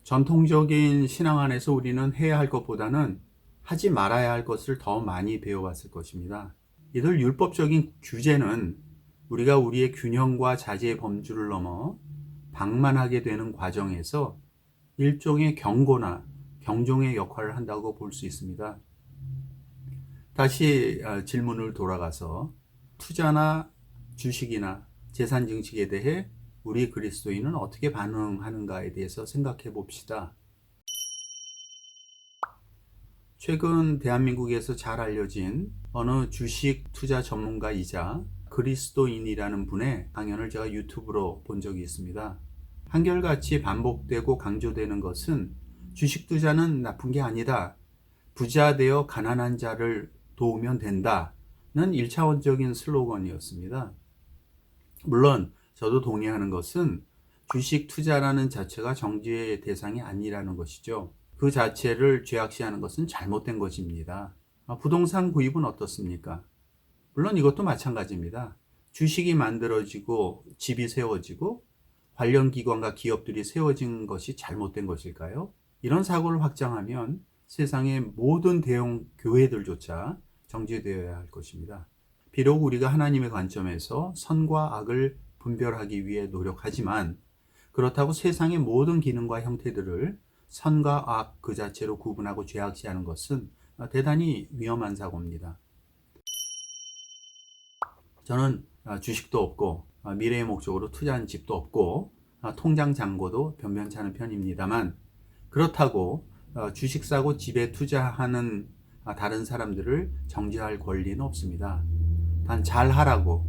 전통적인 신앙 안에서 우리는 해야 할 것보다는 하지 말아야 할 것을 더 많이 배워왔을 것입니다. 이들 율법적인 규제는 우리가 우리의 균형과 자제의 범주를 넘어 방만하게 되는 과정에서 일종의 경고나 경종의 역할을 한다고 볼 수 있습니다. 다시 질문을 돌아가서 투자나 주식이나 재산 증식에 대해 우리 그리스도인은 어떻게 반응하는가에 대해서 생각해 봅시다. 최근 대한민국에서 잘 알려진 어느 주식 투자 전문가이자 그리스도인이라는 분의 강연을 제가 유튜브로 본 적이 있습니다. 한결같이 반복되고 강조되는 것은 주식 투자는 나쁜 게 아니다. 부자 되어 가난한 자를 도우면 된다는 1차원적인 슬로건이었습니다. 물론 저도 동의하는 것은 주식 투자라는 자체가 정죄의 대상이 아니라는 것이죠. 그 자체를 죄악시하는 것은 잘못된 것입니다. 부동산 구입은 어떻습니까? 물론 이것도 마찬가지입니다. 주식이 만들어지고 집이 세워지고 관련 기관과 기업들이 세워진 것이 잘못된 것일까요? 이런 사고를 확장하면 세상의 모든 대형 교회들조차 정죄되어야 할 것입니다. 비록 우리가 하나님의 관점에서 선과 악을 분별하기 위해 노력하지만 그렇다고 세상의 모든 기능과 형태들을 선과 악 그 자체로 구분하고 죄악시하는 것은 대단히 위험한 사고입니다. 저는 주식도 없고 미래의 목적으로 투자한 집도 없고 통장 잔고도 변변치 않은 편입니다만 그렇다고 주식 사고 집에 투자하는 다른 사람들을 정죄할 권리는 없습니다. 단 잘하라고,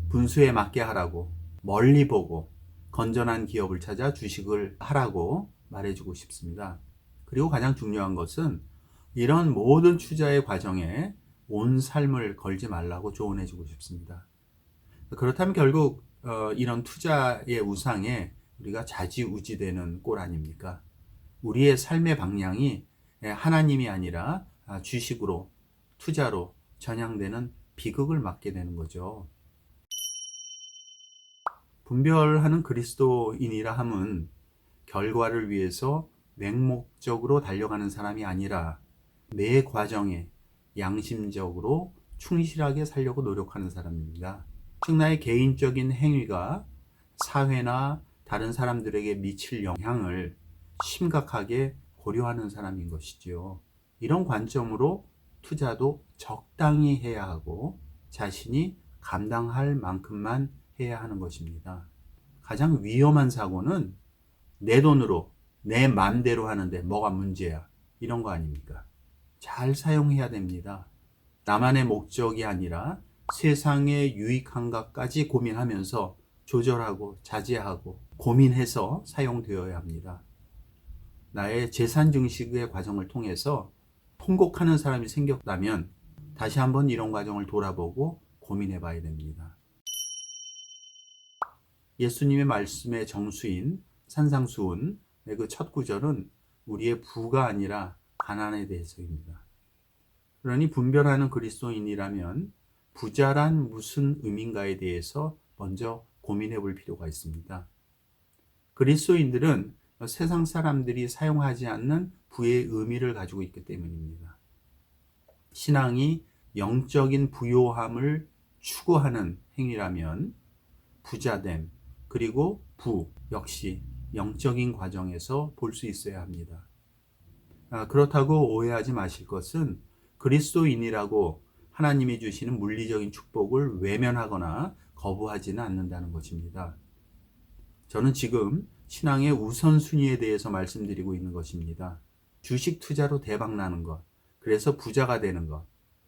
분수에 맞게 하라고, 멀리 보고 건전한 기업을 찾아 주식을 하라고 말해주고 싶습니다. 그리고 가장 중요한 것은 이런 모든 투자의 과정에 온 삶을 걸지 말라고 조언해주고 싶습니다. 그렇다면 결국 이런 투자의 우상에 우리가 좌지우지되는 꼴 아닙니까? 우리의 삶의 방향이 하나님이 아니라 주식으로, 투자로 전향되는 비극을 맞게 되는 거죠. 분별하는 그리스도인이라 함은 결과를 위해서 맹목적으로 달려가는 사람이 아니라 매 과정에 양심적으로 충실하게 살려고 노력하는 사람입니다. 즉 나의 개인적인 행위가 사회나 다른 사람들에게 미칠 영향을 심각하게 고려하는 사람인 것이지요. 이런 관점으로 투자도 적당히 해야 하고 자신이 감당할 만큼만 해야 하는 것입니다. 가장 위험한 사고는 내 돈으로 내 맘대로 하는데 뭐가 문제야 이런 거 아닙니까? 잘 사용해야 됩니다. 나만의 목적이 아니라 세상에 유익한가까지 고민하면서 조절하고 자제하고 고민해서 사용되어야 합니다. 나의 재산 증식의 과정을 통해서 통곡하는 사람이 생겼다면 다시 한번 이런 과정을 돌아보고 고민해 봐야 됩니다. 예수님의 말씀의 정수인 산상수훈의 그 첫 구절은 우리의 부가 아니라 가난에 대해서입니다. 그러니 분별하는 그리스도인이라면 부자란 무슨 의미인가에 대해서 먼저 고민해 볼 필요가 있습니다. 그리스도인들은 세상 사람들이 사용하지 않는 부의 의미를 가지고 있기 때문입니다. 신앙이 영적인 부요함을 추구하는 행위라면 부자됨, 그리고 부 역시 영적인 과정에서 볼 수 있어야 합니다. 그렇다고 오해하지 마실 것은 그리스도인이라고 하나님이 주시는 물리적인 축복을 외면하거나 거부하지는 않는다는 것입니다. 저는 지금 신앙의 우선순위에 대해서 말씀드리고 있는 것입니다. 주식 투자로 대박 나는 것, 그래서 부자가 되는 것,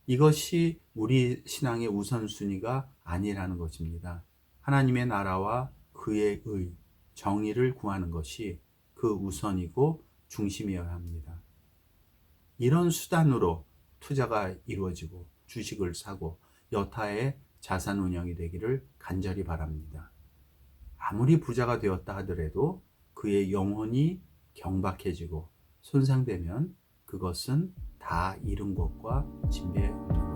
이것이 우리 신앙의 우선순위가 아니라는 것입니다. 하나님의 나라와 그의 의, 정의를 구하는 것이 그 우선이고 중심이어야 합니다. 이런 수단으로 투자가 이루어지고 주식을 사고 여타의 자산 운영이 되기를 간절히 바랍니다. 아무리 부자가 되었다 하더라도 그의 영혼이 경박해지고 손상되면 그것은 다 잃은 것과 진배합니다.